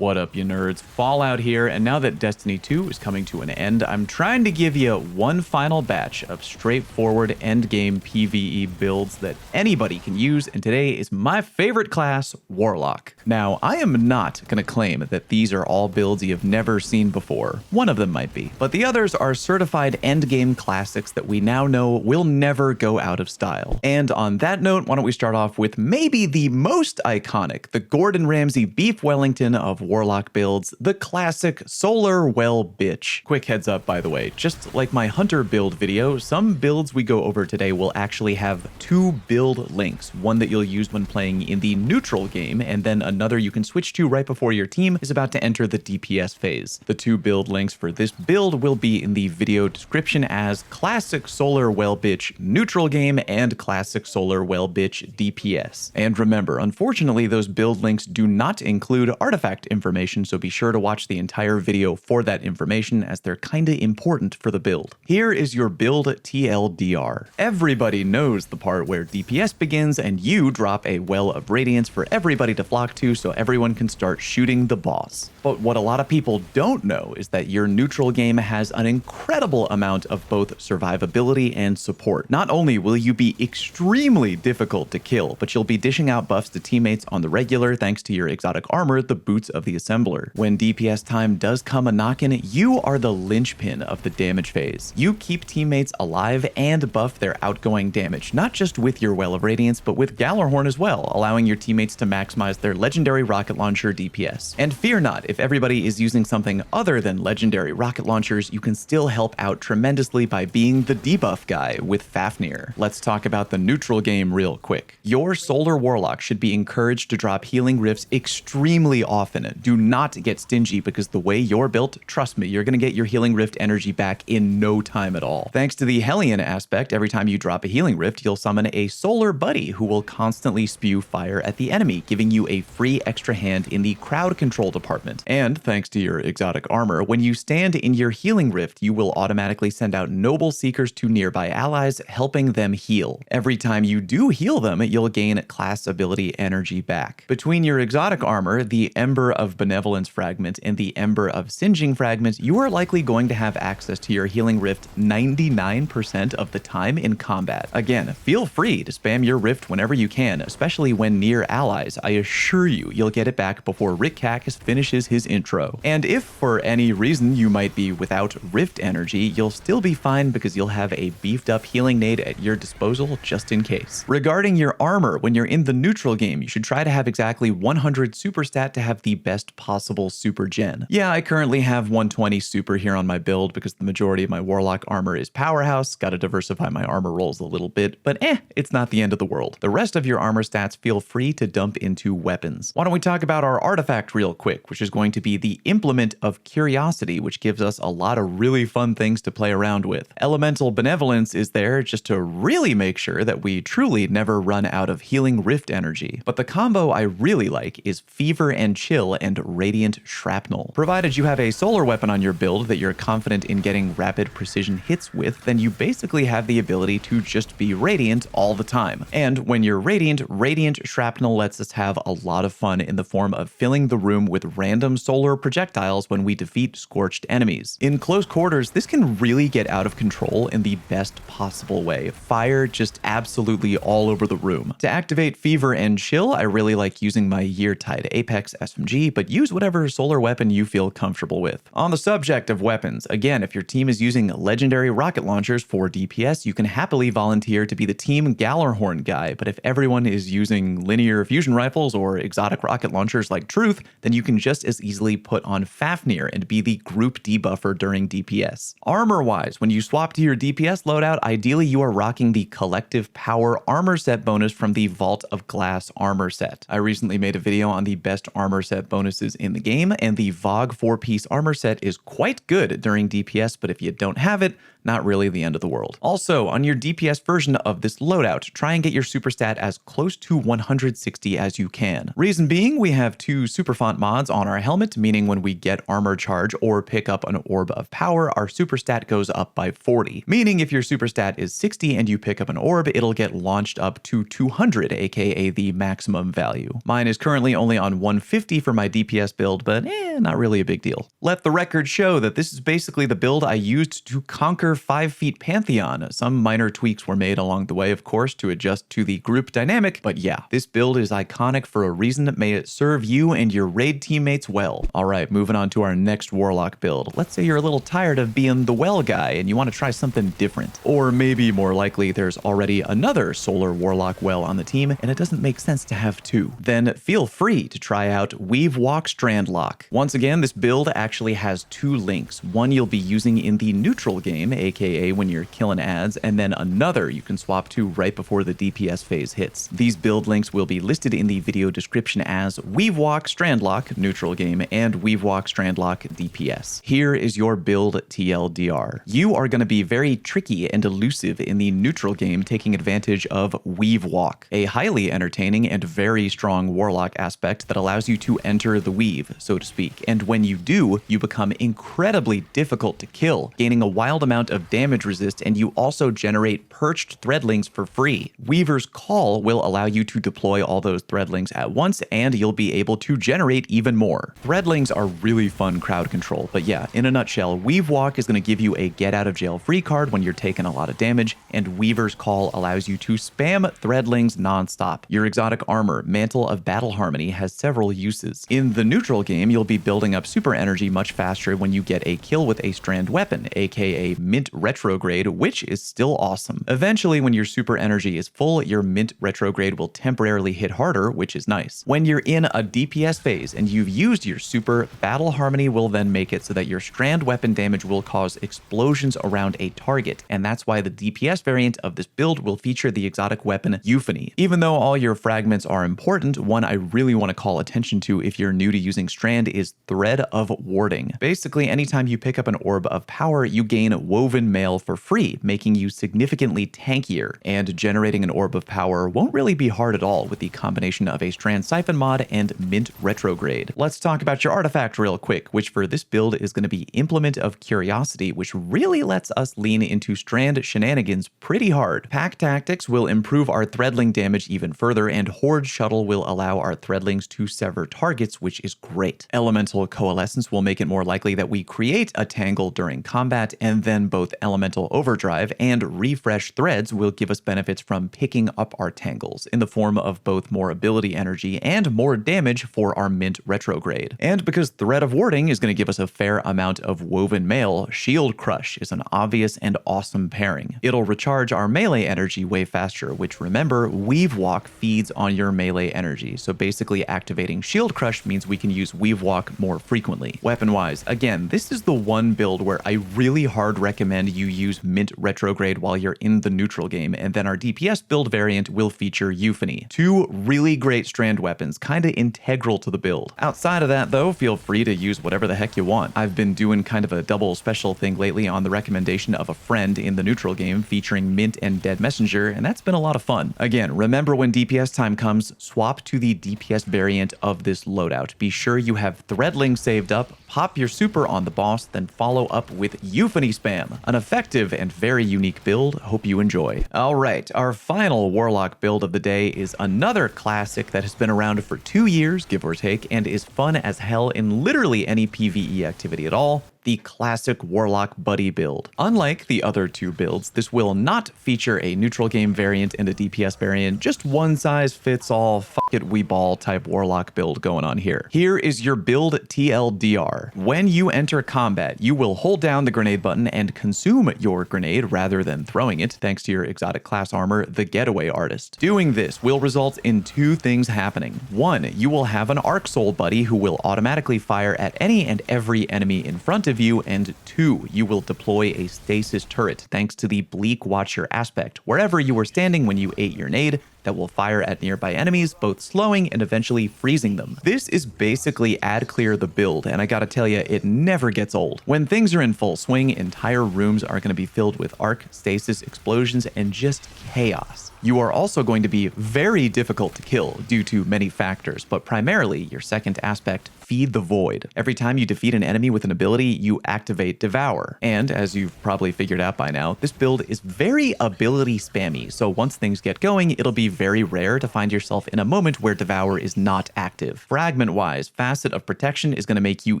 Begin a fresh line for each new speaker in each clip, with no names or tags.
What up, you nerds? Fallout here, and now that Destiny 2 is coming to an end, I'm trying to give you one final batch of straightforward endgame PvE builds that anybody can use, and today is my favorite class, Warlock. Now, I am not going to claim that these are all builds you've never seen before. One of them might be, but the others are certified endgame classics that we now know will never go out of style. And on that note, why don't we start off with maybe the most iconic, the Gordon Ramsay Beef Wellington of Warlock Builds, the classic Solar Well Bitch. Quick heads up, by the way, just like my Hunter build video, some builds we go over today will actually have two build links, one that you'll use when playing in the neutral game, and then another you can switch to right before your team is about to enter the DPS phase. The two build links for this build will be in the video description as Classic Solar Well Bitch Neutral Game and Classic Solar Well Bitch DPS. And remember, unfortunately, those build links do not include artifact information, so be sure to watch the entire video for that information as they're kinda important for the build. Here is your build TLDR. Everybody knows the part where DPS begins and you drop a well of radiance for everybody to flock to so everyone can start shooting the boss. But what a lot of people don't know is that your neutral game has an incredible amount of both survivability and support. Not only will you be extremely difficult to kill, but you'll be dishing out buffs to teammates on the regular thanks to your exotic armor, the boots of the assembler. When DPS time does come a knockin', you are the linchpin of the damage phase. You keep teammates alive and buff their outgoing damage, not just with your Well of Radiance, but with Gallarhorn as well, allowing your teammates to maximize their legendary rocket launcher DPS. And fear not, if everybody is using something other than legendary rocket launchers, you can still help out tremendously by being the debuff guy with Fafnir. Let's talk about the neutral game real quick. Your Solar Warlock should be encouraged to drop healing rifts extremely often. Do not get stingy because the way you're built, trust me, you're going to get your healing rift energy back in no time at all. Thanks to the Hellion aspect, every time you drop a healing rift, you'll summon a solar buddy who will constantly spew fire at the enemy, giving you a free extra hand in the crowd control department. And thanks to your exotic armor, when you stand in your healing rift, you will automatically send out noble seekers to nearby allies, helping them heal. Every time you do heal them, you'll gain class ability energy back. Between your exotic armor, the Ember of Benevolence fragment, and the Ember of Singeing fragment, you are likely going to have access to your healing rift 99% of the time in combat. Again, feel free to spam your rift whenever you can, especially when near allies. I assure you, you'll get it back before Rick Cactus finishes his intro. And if for any reason you might be without rift energy, you'll still be fine because you'll have a beefed up healing nade at your disposal just in case. Regarding your armor, when you're in the neutral game, you should try to have exactly 100 super stat to have the best possible super gen. Yeah, I currently have 120 super here on my build because the majority of my Warlock armor is powerhouse. Gotta diversify my armor rolls a little bit, but it's not the end of the world. The rest of your armor stats feel free to dump into weapons. Why don't we talk about our artifact real quick, which is going to be the Implement of Curiosity, which gives us a lot of really fun things to play around with. Elemental Benevolence is there just to really make sure that we truly never run out of healing rift energy. But the combo I really like is Fever and Chill and Radiant Shrapnel. Provided you have a solar weapon on your build that you're confident in getting rapid precision hits with, then you basically have the ability to just be radiant all the time. And when you're radiant, Radiant Shrapnel lets us have a lot of fun in the form of filling the room with random solar projectiles when we defeat scorched enemies. In close quarters, this can really get out of control in the best possible way. Fire just absolutely all over the room. To activate Fever and Chill, I really like using my Yeartide Apex SMG, but use whatever solar weapon you feel comfortable with. On the subject of weapons, again, if your team is using legendary rocket launchers for DPS, you can happily volunteer to be the team Gallarhorn guy, but if everyone is using linear fusion rifles or exotic rocket launchers like Truth, then you can just as easily put on Fafnir and be the group debuffer during DPS. Armor-wise, when you swap to your DPS loadout, ideally you are rocking the Collective Power armor set bonus from the Vault of Glass armor set. I recently made a video on the best armor set bonuses in the game, and the VOG 4-piece armor set is quite good during DPS, but if you don't have it, not really the end of the world. Also, on your DPS version of this loadout, try and get your super stat as close to 160 as you can. Reason being, we have two super font mods on our helmet, meaning when we get armor charge or pick up an orb of power, our super stat goes up by 40. Meaning if your super stat is 60 and you pick up an orb, it'll get launched up to 200, aka the maximum value. Mine is currently only on 150 for my DPS build, but not really a big deal. Let the record show that this is basically the build I used to conquer 5 Feet Pantheon. Some minor tweaks were made along the way, of course, to adjust to the group dynamic, but yeah, this build is iconic for a reason. May it serve you and your raid teammates well. Alright, moving on to our next Warlock build. Let's say you're a little tired of being the well guy and you want to try something different. Or maybe more likely there's already another Solar Warlock well on the team and it doesn't make sense to have two. Then feel free to try out Weavewalk Strand Lock. Once again, this build actually has 2 links. One you'll be using in the neutral game, aka when you're killing ads, and then another you can swap to right before the DPS phase hits. These build links will be listed in the video description as Weavewalk Strand Lock neutral game and Weavewalk Strand Lock DPS. Here is your build TLDR. You are going to be very tricky and elusive in the neutral game, taking advantage of Weavewalk, a highly entertaining and very strong Warlock aspect that allows you to enter the weave, so to speak. And when you do, you become incredibly difficult to kill, gaining a wild amount of damage resist, and you also generate perched threadlings for free. Weaver's Call will allow you to deploy all those threadlings at once, and you'll be able to generate even more. Threadlings are really fun crowd control, but yeah, in a nutshell, Weavewalk is going to give you a get out of jail free card when you're taking a lot of damage, and Weaver's Call allows you to spam threadlings nonstop. Your exotic armor, Mantle of Battle Harmony, has several uses. In the neutral game, you'll be building up super energy much faster when you get a kill with a strand weapon, aka Mint Retrograde, which is still awesome. Eventually, when your super energy is full, your Mint Retrograde will temporarily hit harder, which is nice. When you're in a DPS phase and you've used your super, Battle Harmony will then make it so that your strand weapon damage will cause explosions around a target, and that's why the DPS variant of this build will feature the exotic weapon Euphony. Even though all your fragments are important, one I really want to call attention to if you're new to using Strand is Thread of Warding. Basically, anytime you pick up an orb of power, you gain Woven Mail for free, making you significantly tankier, and generating an orb of power won't really be hard at all with the combination of a Strand Siphon mod and Mint Retrograde. Let's talk about your artifact real quick, which for this build is going to be Implement of Curiosity, which really lets us lean into Strand shenanigans pretty hard. Pack Tactics will improve our threadling damage even further, and Horde Shuttle will allow our threadlings to sever targets, which is great. Elemental Coalescence will make it more likely that we create a tangle during combat, and then both Elemental Overdrive and Refresh Threads will give us benefits from picking up our tangles in the form of both more ability energy and more damage for our Mint Retrograde. And because Thread of Warding is going to give us a fair amount of Woven Mail, Shield Crush is an obvious and awesome pairing. It'll recharge our melee energy way faster, which remember, Weavewalk feeds on your melee energy, so basically activating Shield Crush means we can use Weavewalk more frequently. Weapon-wise, again, this is the one build where I really hard recommend you use Mint Retrograde while you're in the neutral game, and then our DPS build variant will feature Euphony. 2 really great Strand weapons, kinda integral to the build. Outside of that though, feel free to use whatever the heck you want. I've been doing kind of a double special thing lately on the recommendation of a friend in the neutral game featuring Mint and Dead Messenger, and that's been a lot of fun. Again, remember when DPS time comes, swap to the DPS variant of this loadout. Be sure you have Threadling saved up, pop your super on the boss, then follow up with Euphony spam. An effective and very unique build. Hope you enjoy. Alright, our final Warlock build of the day is another classic that has been around for 2 years, give or take, and is fun as hell in literally any PvE activity at all. The classic Warlock Buddy build. Unlike the other 2 builds, this will not feature a neutral game variant and a DPS variant, just one size fits all, fuck it we ball type Warlock build going on here. Here is your build TLDR. When you enter combat, you will hold down the grenade button and consume your grenade rather than throwing it, thanks to your exotic class armor, the Getaway Artist. Doing this will result in 2 things happening. 1, you will have an Arc Soul buddy who will automatically fire at any and every enemy in front of you, and 2, you will deploy a stasis turret thanks to the Bleak Watcher aspect. Wherever you were standing when you ate your nade, that will fire at nearby enemies, both slowing and eventually freezing them. This is basically ad clear the build, and I gotta tell you, it never gets old. When things are in full swing, entire rooms are going to be filled with arc, stasis, explosions, and just chaos. You are also going to be very difficult to kill due to many factors, but primarily your second aspect, Feed the Void. Every time you defeat an enemy with an ability, you activate Devour. And as you've probably figured out by now, this build is very ability spammy, so once things get going, it'll be very rare to find yourself in a moment where Devour is not active. Fragment-wise, Facet of Protection is going to make you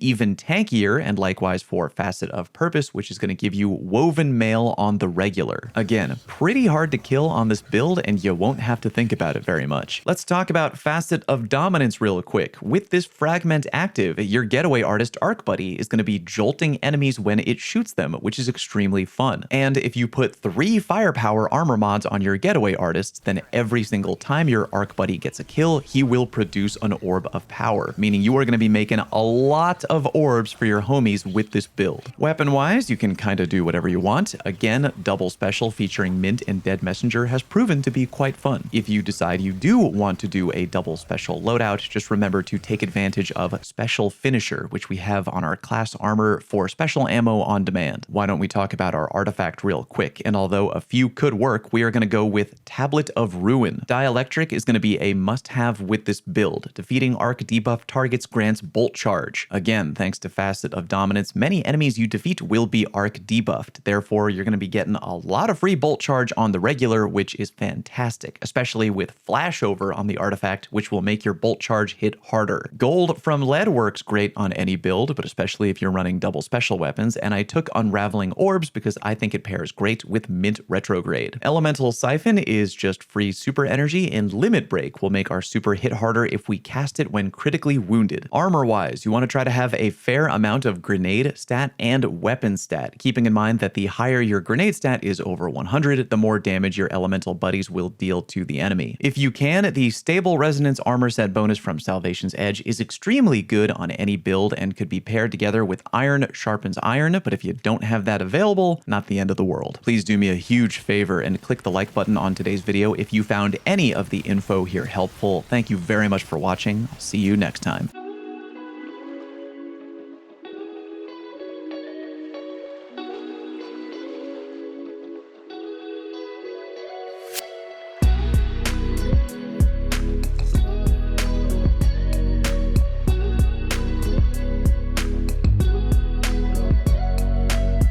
even tankier, and likewise for Facet of Purpose, which is going to give you Woven Mail on the regular. Again, pretty hard to kill on this build, and you won't have to think about it very much. Let's talk about Facet of Dominance real quick. With this Fragment active, your Getaway Artist Arc Buddy is going to be jolting enemies when it shoots them, which is extremely fun. And if you put 3 Firepower armor mods on your Getaway Artists, then every single time your Arc Buddy gets a kill, he will produce an Orb of Power, meaning you are going to be making a lot of orbs for your homies with this build. Weapon-wise, you can kind of do whatever you want. Again, Double Special featuring Mint and Dead Messenger has proven to be quite fun. If you decide you do want to do a Double Special loadout, just remember to take advantage of Special Finisher, which we have on our class armor for special ammo on demand. Why don't we talk about our artifact real quick? And although a few could work, we are going to go with Tablet of Ruin. Dielectric is going to be a must-have with this build. Defeating arc debuff targets grants Bolt Charge. Again, thanks to Facet of Dominance, many enemies you defeat will be arc debuffed. Therefore, you're going to be getting a lot of free Bolt Charge on the regular, which is fantastic, especially with Flashover on the artifact, which will make your Bolt Charge hit harder. Gold from Lead works great on any build, but especially if you're running double special weapons, and I took Unraveling Orbs because I think it pairs great with Mint Retrograde. Elemental Siphon is just free super energy, and Limit Break will make our super hit harder if we cast it when critically wounded. Armor-wise, you want to try to have a fair amount of grenade stat and weapon stat, keeping in mind that the higher your grenade stat is over 100, the more damage your elemental buddies will deal to the enemy. If you can, the Stable Resonance armor set bonus from Salvation's Edge is extremely good on any build and could be paired together with Iron Sharpens Iron, but if you don't have that available, not the end of the world. Please do me a huge favor and click the like button on today's video if you found any of the info here helpful. Thank you very much for watching. I'll see you next time.